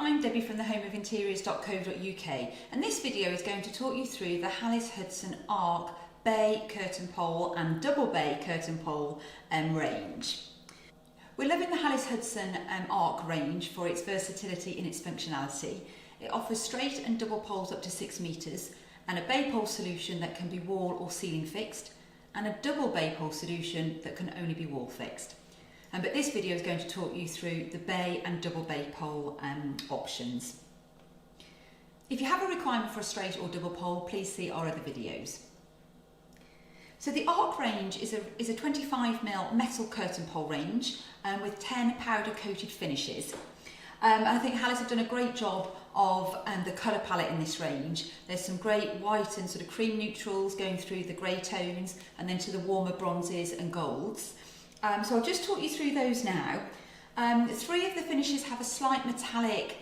I'm Debbie from the homeofinteriors.co.uk, and this video is going to talk you through the Hallis Hudson Arc bay curtain pole and double bay curtain pole range. We're loving the Hallis Hudson Arc range for its versatility in its functionality. It offers straight and double poles up to 6 metres, and a bay pole solution that can be wall or ceiling fixed, and a double bay pole solution that can only be wall fixed. But this video is going to talk you through the bay and double bay pole options. If you have a requirement for a straight or double pole, please see our other videos. So the Arc range is a 25mm metal curtain pole range with 10 powder coated finishes. I think Hallis have done a great job of the colour palette in this range. There's some great white and sort of cream neutrals going through the grey tones, and then to the warmer bronzes and golds. So I'll just talk you through those now. 3 of the finishes have a slight metallic,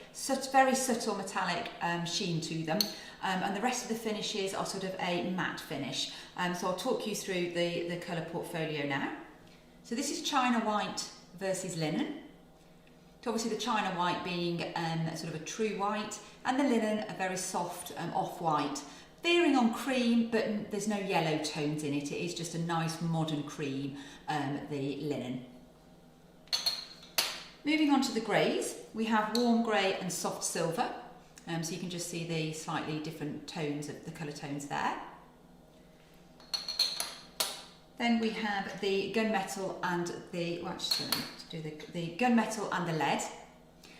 very subtle metallic sheen to them, and the rest of the finishes are sort of a matte finish. So I'll talk you through the colour portfolio now. So this is China white versus linen. So obviously the China white being sort of a true white, and the linen a very soft off-white, veering on cream, but there's no yellow tones in it. It is just a nice modern cream, the linen. Moving on to the greys, we have warm grey and soft silver. So you can just see the slightly different tones of the colour tones there. Then we have the gunmetal and the, the gunmetal and the lead.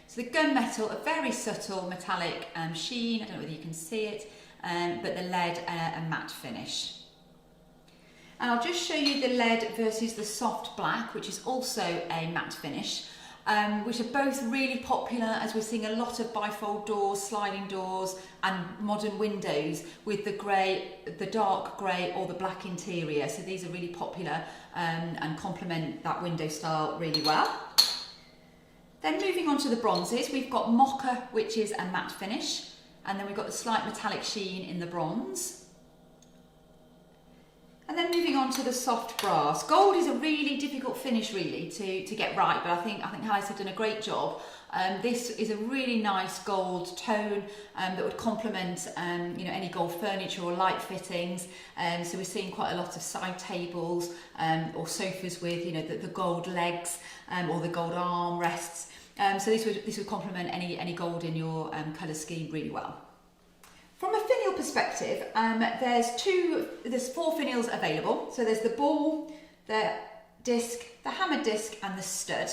So the gunmetal, a very subtle metallic sheen, I don't know whether you can see it, but the lead a matte finish. And I'll just show you the lead versus the soft black, which is also a matte finish, which are both really popular as we're seeing a lot of bifold doors, sliding doors and modern windows with the grey, the dark grey or the black interior. So these are really popular and complement that window style really well. Then moving on to the bronzes, we've got Mocha, which is a matte finish. And then we've got the slight metallic sheen in the bronze. And then moving on to the soft brass. Gold is a really difficult finish really to get right, but I think Hallis have done a great job. This is a really nice gold tone that would complement any gold furniture or light fittings. So we're seeing quite a lot of side tables or sofas with the gold legs or the gold arm rests. So this would complement any gold in your colour scheme really well. From a finial perspective, there's 4 finials available. So there's the ball, the disc, the hammered disc and the stud.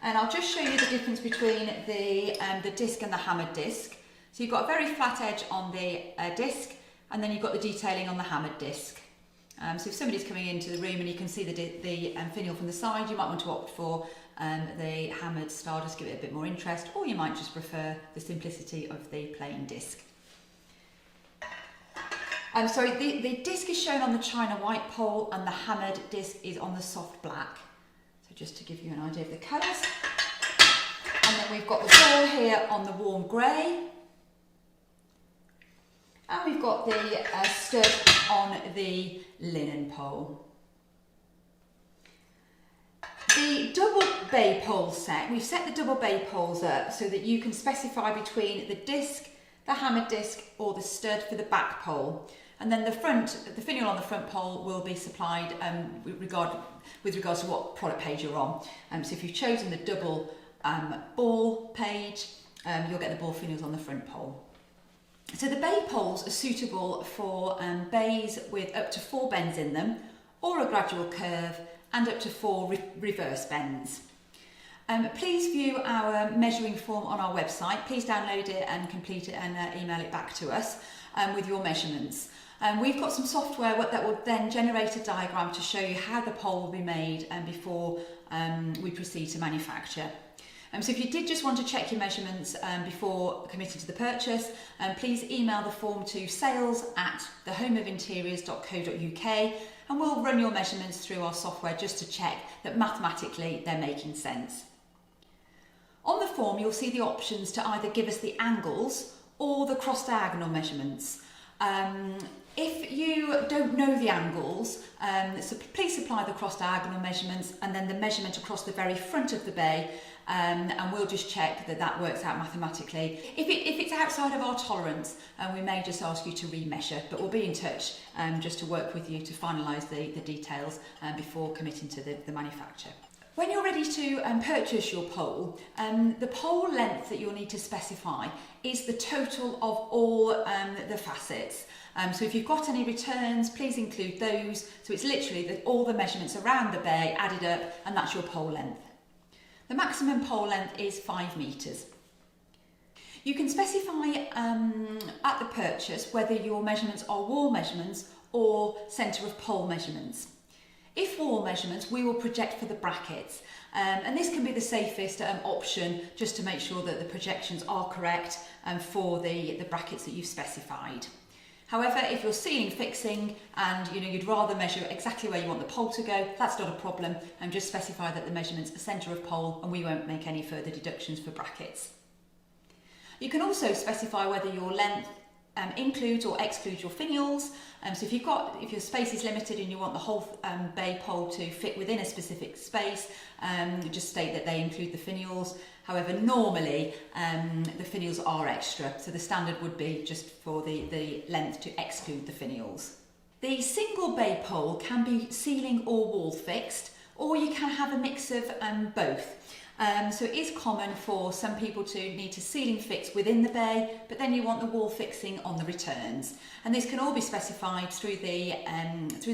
And I'll just show you the difference between the disc and the hammered disc. So you've got a very flat edge on the disc, and then you've got the detailing on the hammered disc. So if somebody's coming into the room and you can see the finial from the side, you might want to opt for the hammered style, just give it a bit more interest, or you might just prefer the simplicity of the plain disc. The disc is shown on the China white pole and the hammered disc is on the soft black. So just to give you an idea of the colours. And then we've got the ball here on the warm grey. And we've got the stud on the linen pole. The double bay pole set, we've set the double bay poles up so that you can specify between the disc, the hammered disc or the stud for the back pole. And then the finial on the front pole will be supplied with regards to what product page you're on. So if you've chosen the double ball page, you'll get the ball finials on the front pole. So the bay poles are suitable for bays with up to 4 bends in them, or a gradual curve, and up to 4 reverse bends. Please view our measuring form on our website. Please download it and complete it and email it back to us with your measurements. We've got some software that will then generate a diagram to show you how the pole will be made before we proceed to manufacture. So if you did just want to check your measurements before committing to the purchase, please email the form to sales@thehomeofinteriors.co.uk, and we'll run your measurements through our software just to check that mathematically they're making sense. On the form you'll see the options to either give us the angles or the cross-diagonal measurements. If you don't know the angles, so please supply the cross-diagonal measurements and then the measurement across the very front of the bay and we'll just check that that works out mathematically. If it's outside of our tolerance, we may just ask you to remeasure, but we'll be in touch just to work with you to finalise the details before committing to the manufacture. When you're ready to purchase your pole, the pole length that you'll need to specify is the total of all the facets. So if you've got any returns, please include those. So it's literally all the measurements around the bay added up, and that's your pole length. The maximum pole length is 5 metres. You can specify at the purchase whether your measurements are wall measurements or centre of pole measurements. If wall measurements, we will project for the brackets, and this can be the safest option just to make sure that the projections are correct for the brackets that you've specified. However, if you're ceiling fixing and you'd rather measure exactly where you want the pole to go, that's not a problem, and just specify that the measurements are centre of pole and we won't make any further deductions for brackets. You can also specify whether your length includes or excludes your finials. So if your space is limited and you want the whole bay pole to fit within a specific space, just state that they include the finials. However, normally the finials are extra, so the standard would be just for the length to exclude the finials. The single bay pole can be ceiling or wall fixed, or you can have a mix of both. So it is common for some people to need to ceiling fix within the bay, but then you want the wall fixing on the returns. And this can all be specified through the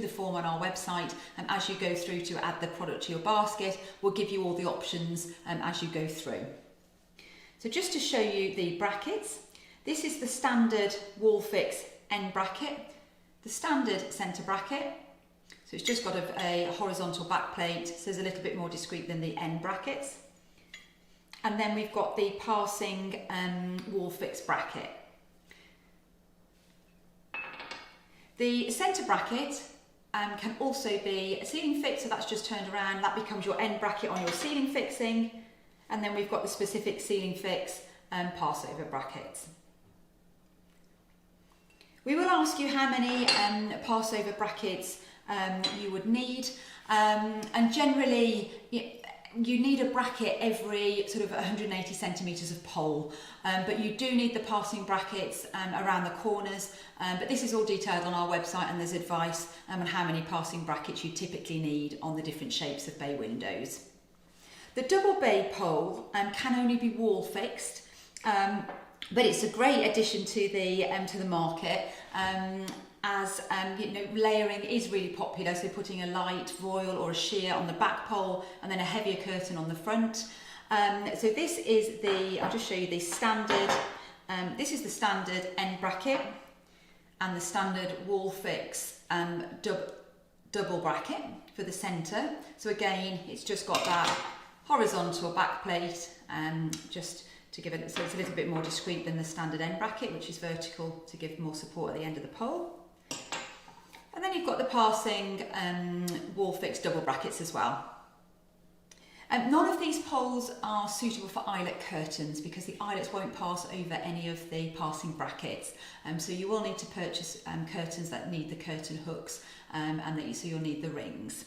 form on our website. As you go through to add the product to your basket, we'll give you all the options as you go through. So just to show you the brackets, this is the standard wall fix end bracket, the standard centre bracket. So it's just got a horizontal back plate, so it's a little bit more discreet than the end brackets. And then we've got the passing wall fix bracket. The centre bracket can also be a ceiling fix, so that's just turned around, that becomes your end bracket on your ceiling fixing. And then we've got the specific ceiling fix passover brackets. We will ask you how many passover brackets you would need, and generally you need a bracket every sort of 180 centimetres of pole, but you do need the passing brackets around the corners, but this is all detailed on our website, and there's advice on how many passing brackets you typically need on the different shapes of bay windows. The double bay pole can only be wall fixed, but it's a great addition to the market. As layering is really popular, so putting a light voile or a sheer on the back pole and then a heavier curtain on the front. So this is I'll just show you the standard, this is the standard end bracket and the standard wall fix double bracket for the centre. So again, it's just got that horizontal back plate, just to give it, so it's a little bit more discreet than the standard end bracket, which is vertical to give more support at the end of the pole. And then you've got the passing wall fixed double brackets as well. None of these poles are suitable for eyelet curtains because the eyelets won't pass over any of the passing brackets. So you will need to purchase curtains that need the curtain hooks, so you'll need the rings.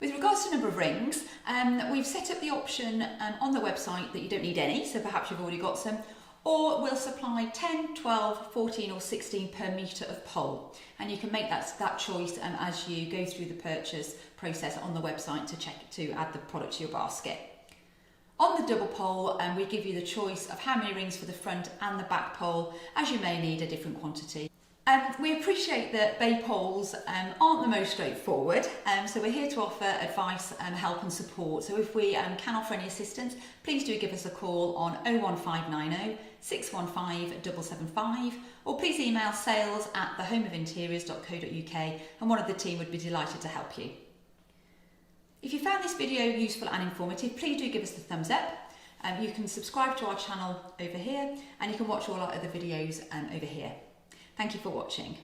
With regards to number of rings, we've set up the option on the website that you don't need any, so perhaps you've already got some, or we'll supply 10, 12, 14 or 16 per metre of pole. And you can make that choice as you go through the purchase process on the website to add the product to your basket. On the double pole, we give you the choice of how many rings for the front and the back pole, as you may need a different quantity. We appreciate that bay poles aren't the most straightforward, so we're here to offer advice, help and support. So if we can offer any assistance, please do give us a call on 01590 615 775, or please email sales@thehomeofinteriors.co.uk and one of the team would be delighted to help you. If you found this video useful and informative, please do give us the thumbs up. You can subscribe to our channel over here, and you can watch all our other videos over here. Thank you for watching.